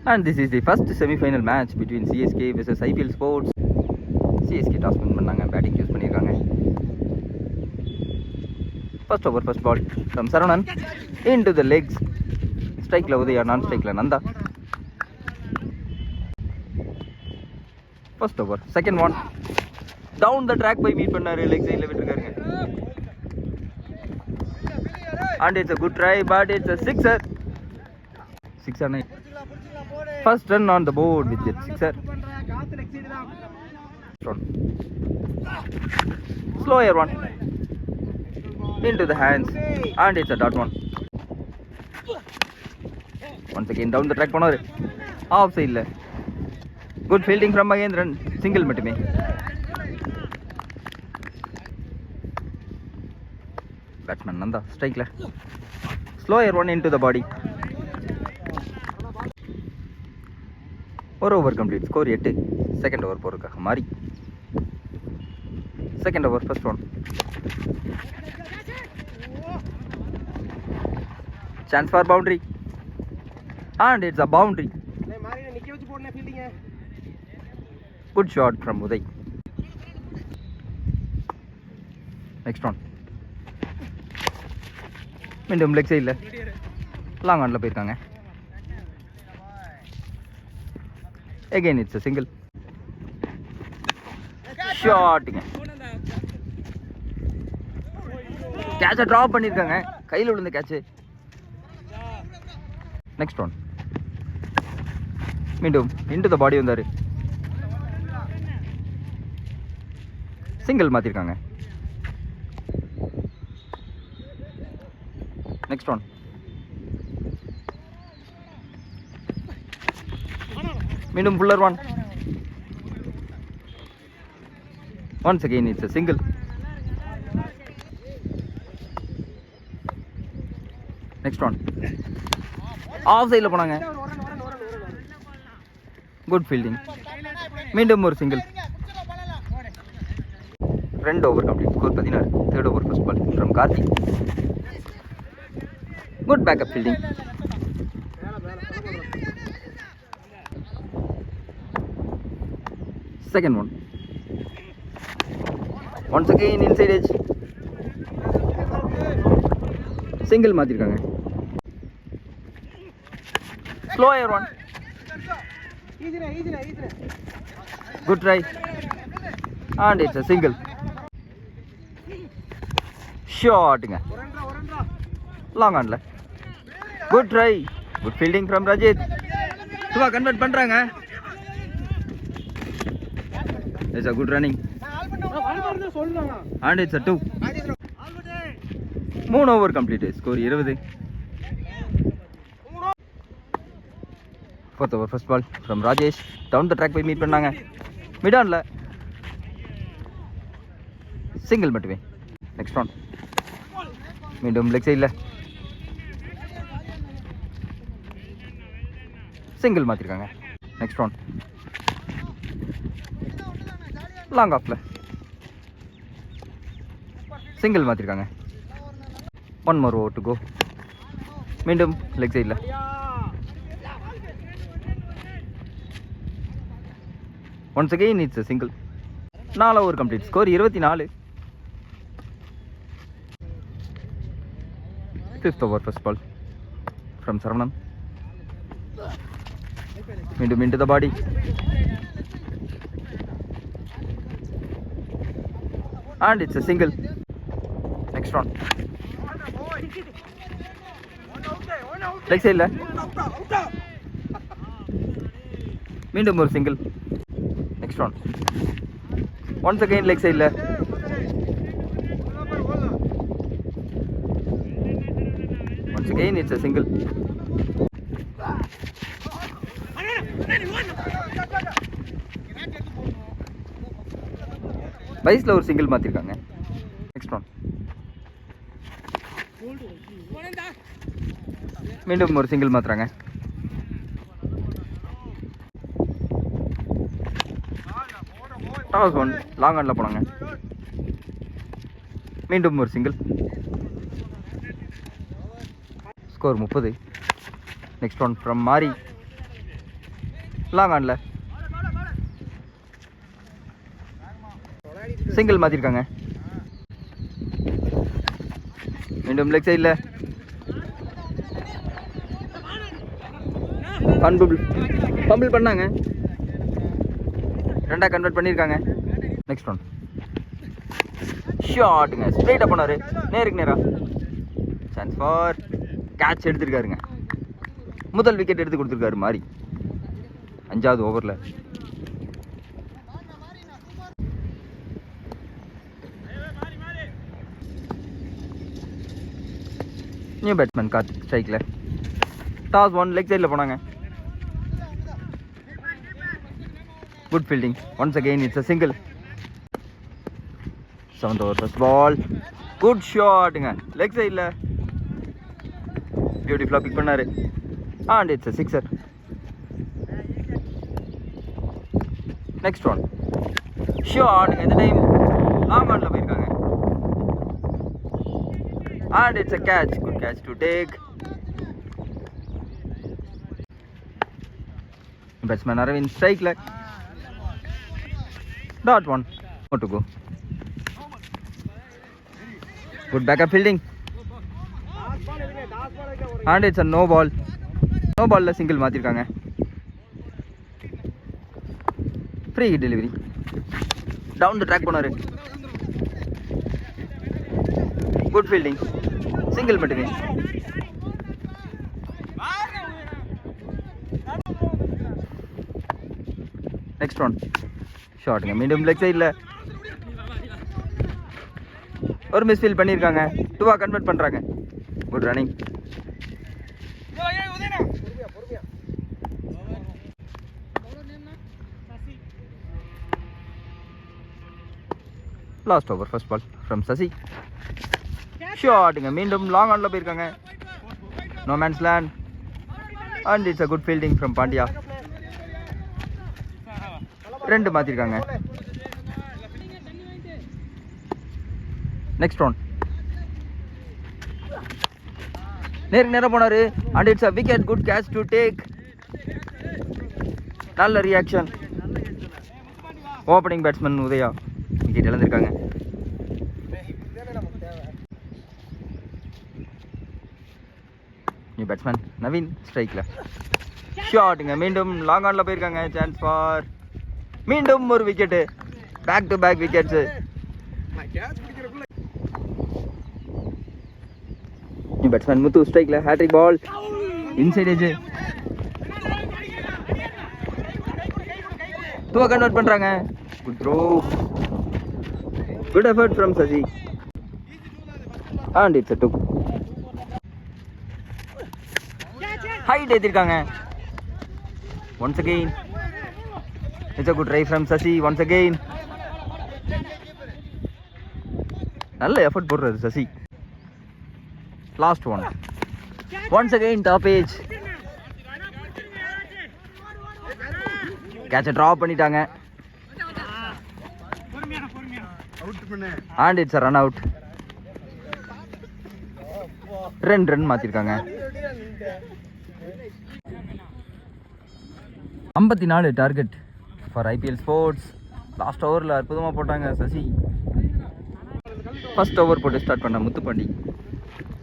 And this is the first semi-final match between CSK versus IPL Sports. CSK toss win பண்ணாங்க, batting use பண்ணியிருக்காங்க. First over, first ball from Saravanan into the legs. Strikeல உதயா, நான் ஸ்ட்ரைக்ல Nanda. First over, second one. Down the track by meet பண்ணாரு, leg சைடில் விட்டுருக்காருங்க. And it's a good try, but it's a sixer. Sixer night. First run on the board with that sixer. Slower one into the hands, and it's a dot one. Once again down the track போனாரு, off சைடில். Good fielding from Mahendran, single மட்டுமே. Batsman Nanda ஸ்ட்ரைக்கில். Slower one into the body. ஒரு over complete, score 8. Second over போகிறதுக்காக மாறி. Second over, first one. Chance for boundary, and it's a boundary. Good shot from Uday. Next one. மீண்டும் leg சைடில் long ஆனில் போயிருக்காங்க. Again it's a single. ஷாட்டுங்க. கேட்சை drop பண்ணியிருக்காங்க, கையில் விழுந்த கேட்சு. Next one. மீண்டும் இன்டு த பாடி வந்தார், சிங்கிள் மாற்றிருக்காங்க. Next one. மீண்டும் puller one. Once again it's a single. Next one. Off சைடில் போனாங்க, குட் ஃபீல்டிங். மீண்டும் ஒரு single. 2 over complete, score 16. Third over, first ball from Karthik. Good backup fielding. Second one. Once again inside edge. Single மாத்திருக்காங்க. Slower one. Good try. And it's a single. Shotங்க. Long onல. Good try. Good fielding from Rajit. சும்மா convert பண்றாங்க. It's a good running. And it's a 2. 3 over complete. Score 20. Fourth over, first ball from Rajesh. Down the track by meet பண்ணாங்க. Mid onல single மட்டுமே. Next one. மீண்டும் leg சைடில் single மாற்றிருக்காங்க. Next one. Long ஆஃப்ல single மாற்றிருக்காங்க. 1 more over to go. மீண்டும் leg சைடில் once again it's a single. 4 over complete. Score 24. Fifth over, first ball from Saravanan. மீண்டும் into the body. And it's a single. Next one. Leg side la மீண்டும் ஒரு single. Next one. Once again leg side la once again it's a single. பைஸ்ல ஒரு single மாத்திருக்காங்க. Next one. மீண்டும் ஒரு single மாத்துறாங்க. Toss one. Long ஆன்ல போனாங்க. மீண்டும் ஒரு single. Score 30. Next one from மாரி. லாங் ஆன்ல சிங்கிள் மாற்றிருக்காங்க. மீண்டும் லெக் சைடில் ஃபம்பிள் பண்ணாங்க. 2 கன்வெர்ட் பண்ணியிருக்காங்க. நெக்ஸ்ட் ஒன் ஷாட்டுங்க. ஸ்ட்ரெயிட்டாக போனார் நேருக்கு நேராக. சான்ஸ் ஃபார் கேட்ச் எடுத்திருக்காருங்க. முதல் விக்கெட் எடுத்து கொடுத்துருக்காரு மாதிரி 5வது ஓவரில். நியூ பேட்ஸ்மேன் கார்த்திக் ஸ்ட்ரைக்கில். டாஸ் 1 லெக் சைடில் போனாங்க. Good fielding. Once again it's a single. 7th over first ball. Good ஷாட்டுங்க. லெக் சைடில் பியூட்டிஃபுல்லாக பிக் பண்ணார். And it's a sixer. Next one ஷாட்டுங்க. இந்த டைம் லாங் ஆனில் போயிருக்காங்க. And it's a catch. Good catch to take. Batsman Arvind strike leg. Dot 1. More to go. Good backup fielding. And it's a no ball. No ball la single மாத்திருக்காங்க. Free delivery. Down the track போனாரு. Good fielding. Single மட்டுமே. Next one. ஷாட்டுங்க. மீண்டும் leg சைடில் ஒரு miss feel பண்ணியிருக்காங்க. 2 convert பண்ணுறாங்க. Good running. Last over first ball from Sasi. ஷாட்டுங்க. மீண்டும் லாங் ஆன்ல போயிருக்காங்க. No man's land. And it's a good fielding from Pandya. 2 மாற்றிருக்காங்க. நெக்ஸ்ட் ஒன் நேருக்கு நேரம் போனார். And it's a wicket. Good catch to take. நல்ல reaction. Opening batsman Udaya wicket இழந்திருக்காங்க. நியூ பேட்ஸ்மேன் நவீன் ஸ்ட்ரைக்கில். ஷாட்டுங்க. மீண்டும் லாங் ஆனில் போயிருக்காங்க. சான்ஸ் ஃபார் மீண்டும் ஒரு wicket. Back to back wickets. New batsman Muthu ஸ்ட்ரைக்கில். Hattrick ball. Inside edge. 2 convert பண்ணுறாங்க. Good throw. Good effort from Sasi. And it's a 2. Height ஏற்றிருக்காங்க. Once again it's a good try from Sasi. Once again நல்ல effort போடுறாரு Sasi. Last one once again top edge. கேட்சை drop பண்ணிட்டாங்க. And it's a run out. 2 run மாற்றிருக்காங்க. 54 target for IPL sports. Last ஓவரில் அற்புதமாக போட்டாங்க Sasi. First over போட்டு ஸ்டார்ட் பண்ண முத்துப்பாண்டி.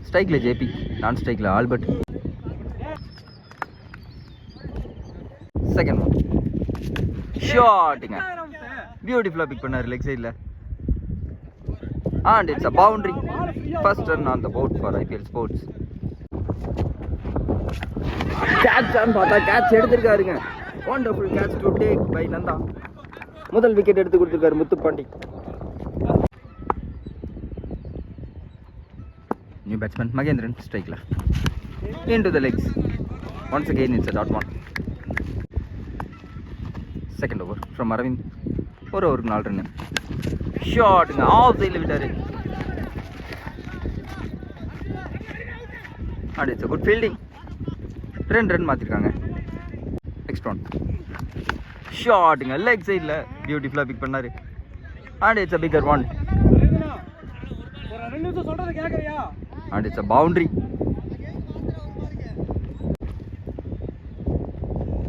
ஸ்ட்ரைக்கில் ஜேபி. நான் ஸ்ட்ரைக்கில் ஆல்பர்ட். செகண்ட் ஒன் ஷாட்டுங்க. பியூட்டிஃபுல்லாக பிக் பண்ணார் லெக் சைடில். And it's a boundary. First run on the board for IPL sports. Catch பார்த்தா கேட்ச் எடுத்திருக்காருங்க. Wonderful catch to take by Nanda. முதல் விக்கெட் எடுத்து கொடுத்துருக்காரு முத்துப்பாண்டி. நியூ பேட்ஸ்மேன் மகேந்திரன் ஸ்ட்ரைக்கில். Into the legs. Once again it's a dot 1. Second over from Aravind. ஒரு ஓவருக்கு 4 run. ஷாட்டுங்க. Off சைடில் விட்டார். And it's a good fielding. 2 run மாற்றிருக்காங்க. நெக்ஸ்ட் ஒன் ஷாட்டுங்க. லெக் சைடில் பியூட்டிஃபுல்லாக பிக் பண்ணார். And it's a bigger one. And it's a boundary.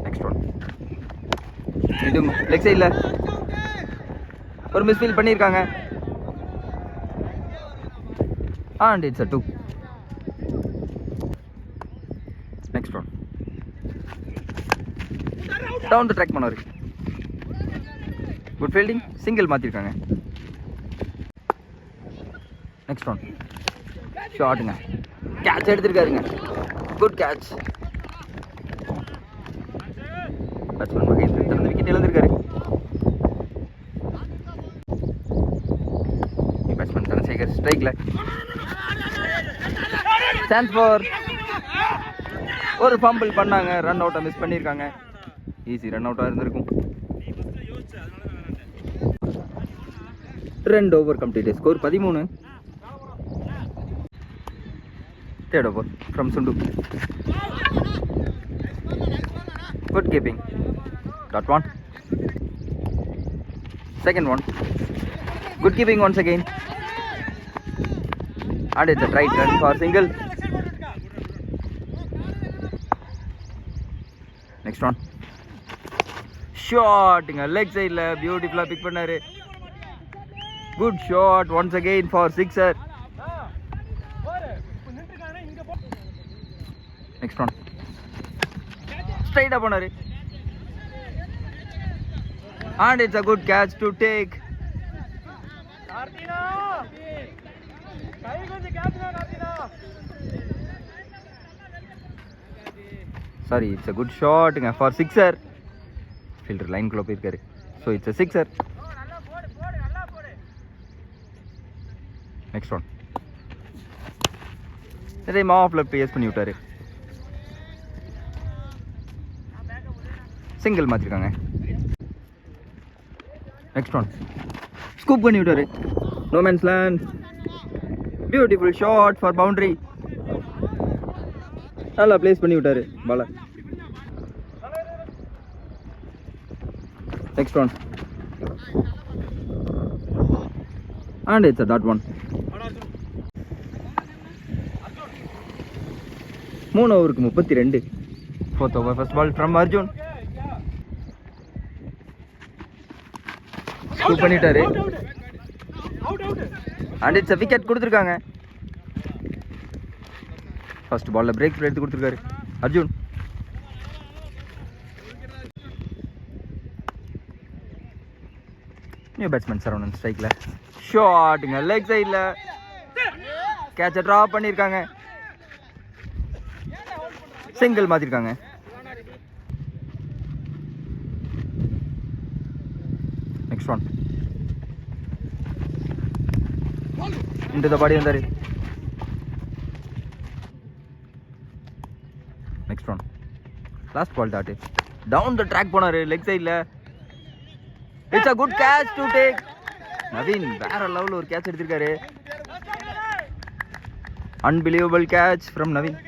Next one மீண்டும் லெக் சைடில் ஒரு மிஸ்ஃபீல் பண்ணியிருக்காங்க. And it's a 2. Next one down the track பண்ணாரு. குட் ஃபீல்டிங், சிங்கிள் மாற்றிருக்காங்க. நெக்ஸ்ட் ஒன் ஷாட்டுங்க, கேட்ச் எடுத்திருக்காருங்க. Good catch. பேட்ஸ்மேன் மகேந்திரன் திறந்த விக்கெட் இழந்திருக்காரு. பேட்ஸ்மேன் தனசேகர் ஸ்ட்ரைக்கில். சான்ஸ் ஃபார் ஒரு ஃபம்பிள் பண்ணாங்க. ரன் அவுட்டை மிஸ் பண்ணியிருக்காங்க. ஈஸி ரன் அவுட்டாக இருந்திருக்கும். 2 over complete. Score 13. Third over from Sundu. Good keeping. Dot one. Second one. Good keeping once again. And it's a right run for single. Next one. Shot. Leg side la beautiful pick பண்ணாரு. Good shot once again for sixer. Next one. Straight up பண்ணாரு. And it's a good catch to take. Sorry, it's a good shot for sixer. Fielder line குள்ள போயிருக்காரு. So it's a sixer. Next one. இதே மாஃப்ல base பண்ணி விட்டாரு. Single மாற்றிருக்காங்க. Next one scoop பண்ணி விட்டாரு. No man's land. Beautiful shot for boundary. நல்லா place பண்ணி விட்டாரு பால. Next one and it's a dot one. 3 ஓவருக்கு 32. Fourth over first ball from Arjun. Scoop பண்ணிட்டாரு. அண்ட் இட்ஸ் விக்கெட் கொடுத்துருக்காங்க. ஃபர்ஸ்ட் பால்ல பிரேக் எடுத்து கொடுத்துருக்காரு அர்ஜுன். நியூ பேட்ஸ்மேன் சரவணன் ஸ்ட்ரைக்ல. ஷாட்டுங்க லெக் சைடில். கேட்சை ட்ராப் பண்ணியிருக்காங்க. சிங்கிள் மாற்றிருக்காங்க. Next one into the body வந்தாரு. Next one last ball dot down the track போனாரு லெக் சைடில். இட்ஸ் a good catch to take. Naveen வேற லெவலில் ஒரு கேட்ச் எடுத்திருக்காரு. Unbelievable catch from Naveen.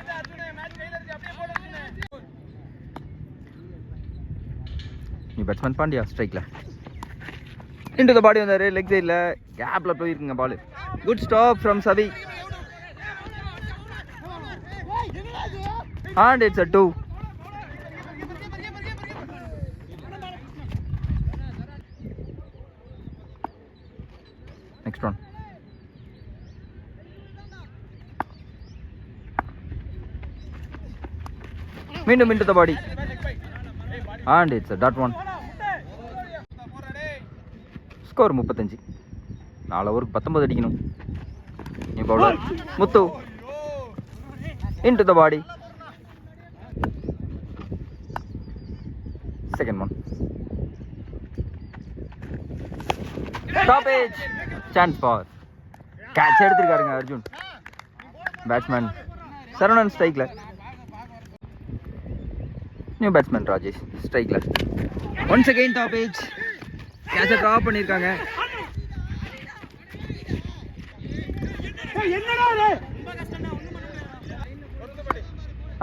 New batsman Pandya ஸ்ட்ரைக்கில். into the body வந்தாரு லெக் சைடில். கேப்பில் போயிருக்குங்க ball. Good stop from Savi. and it's a 2. Next one. மீண்டும் into the body and it's a dot one. Score 35. 4 ஓவருக்கு 19 அடிக்கணும். New bowler Muthu into the body. Second one. Stoppage. Chance for catch எடுத்திருக்காருங்க Arjun. Batsman Saravanan ஸ்ட்ரைக்ல. New batsman Rajesh ஸ்ட்ரைக்ல. Once again stoppage. கேட்சை drop பண்ணியிருக்காங்க.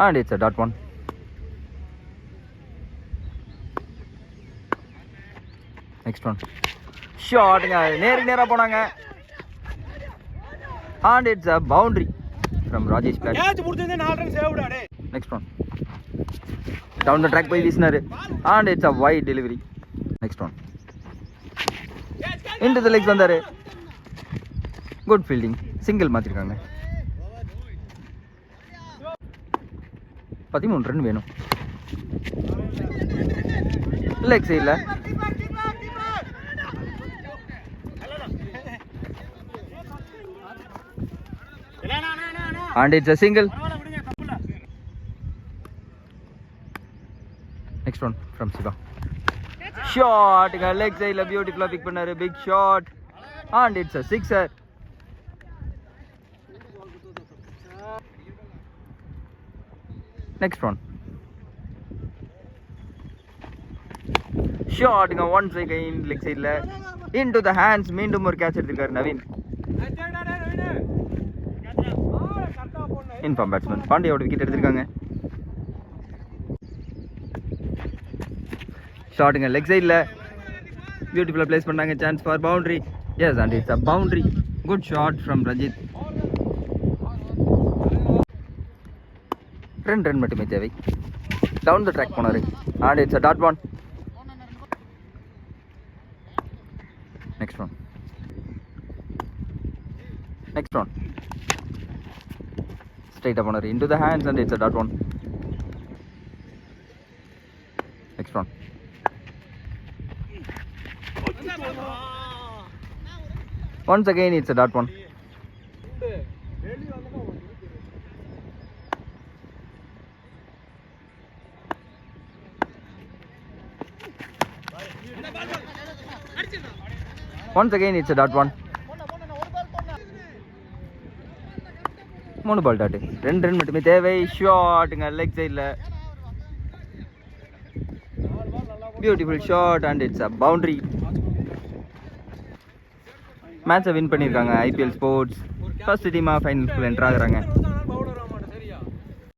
and it's a dot one. Next one. Shot நேரா போனாங்க. and it's a boundary from Rajesh Pat. Next one. Down the track போய் வீசினாரு. and it's a wide delivery. Next one into the legs வந்தாரு. Good fielding. Single மாற்றிருக்காங்க. 13 run வேணும். Leg சைடில் and it's a single. Next one from Siva. Shot leg side la beautiful pick பண்ணாரு. Big shot and it's a sixer. Next one. Shot once again leg side la into the hands. மீண்டும் ஒரு catch எடுத்திருக்காரு Naveen. In form batsman பாண்டியாவோட wicket எடுத்திருக்காங்க. ஷாட்டுங்க leg சைடில் பியூட்டிஃபுல்லாக place பண்ணாங்க. Chance for boundary. Yes and it's a boundary. Good shot from Ranjith. 2 run மட்டுமே தேவை. டவுன் த ட்ராக் போனார். And it's a dot one. Next one. Next one. Straight up on her into the hands and it's a dot one. Next one. Once again it's a dot one. Once again it's a dot one. 3 ball dot. 2 run மட்டுமே தேவை. ஷாட்டுங்க leg சைடில் beautiful shot and it's a boundary. மேட்சை win பண்ணியிருக்காங்க IPL sports. First டீமாக ஃபைனல்ஸ்குள்ள enter ஆகுறாங்க.